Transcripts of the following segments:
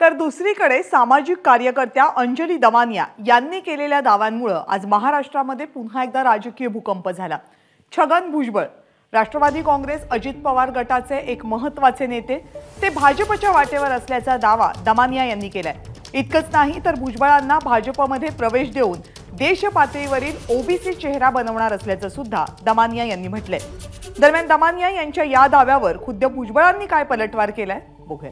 तर दुसरीकडे सामाजिक कार्यकर्त्या अंजली दमानिया यांनी केलेल्या दाव्यांमुळे आज महाराष्ट्रामध्ये पुन्हा एकदा राजकीय भूकंप झाला। छगन भुजबळ राष्ट्रवादी काँग्रेस अजित पवार गटाचे एक महत्त्वाचे नेते ते भाजपच्या वाटेवर असल्याचा दावा दमानिया यांनी केलाय। इतकंच नाही तर भुजबळांना भाजपमध्ये प्रवेश देऊन देश पातळीवरील ओबीसी चेहरा बनवणार असल्याचं सुद्धा दमानिया यांनी म्हटलंय। दरम्यान दमानिया यांच्या या दाव्यावर खुद्द भुजबळांनी काय पलटवार केलाय बघूया।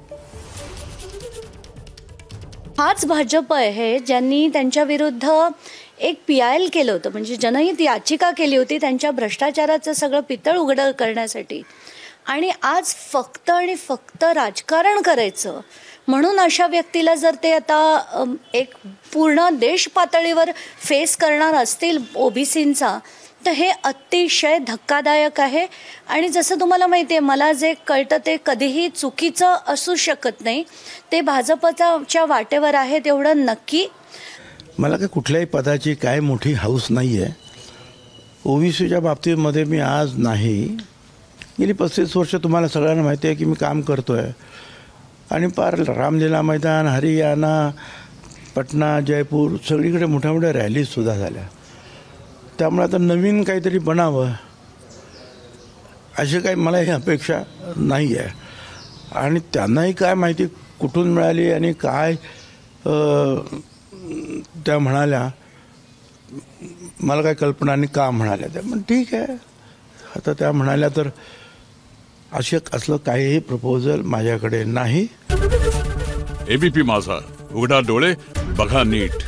हाच भाजप आहे ज्यांनी त्यांच्या विरुद्ध एक PIL केलं होतं, म्हणजे जनहित याचिका केली होती त्यांच्या भ्रष्टाचाराचं सगळं पितळ उघड करण्यासाठी। आणि आज फक्त आणि फक्त राजकारण करायचं म्हणून अशा व्यक्तीला जर ते आता एक पूर्ण देश पातळीवर फेस करणार असतील ओबीसींचा, तर हे अतिशय धक्कादायक आहे। आणि जसं तुम्हाला माहिती आहे, मला जे कळतं ते कधीही चुकीचं असू शकत नाही, ते भाजपच्या वाटेवर आहे तेवढं नक्की। मला काही कुठल्याही पदाची काय मोठी हौस नाही आहे। ओबीसीच्या बाबतीमध्ये मी आज नाही, गेली 35 वर्ष तुम्हाला सगळ्यांना माहिती आहे की मी काम करतो आहे। आणि पार रामलीला मैदान, हरियाणा, पटना, जयपूर सगळीकडे मोठ्या मोठ्या रॅलीजसुद्धा झाल्या। त्यामुळे आता नवीन काहीतरी बनावं अशी काही मला ही अपेक्षा नाही आहे। आणि त्यांनाही काय माहिती कुठून मिळाली आणि काय त्या म्हणाल्या, मला काय कल्पना नाही का म्हणाल्या त्या, पण ठीक आहे। आता त्या म्हणाल्या तर असलं काहीही प्रपोजल माझ्याकडे नाही। ABP माझा, उघडा डोळे बघा नीट।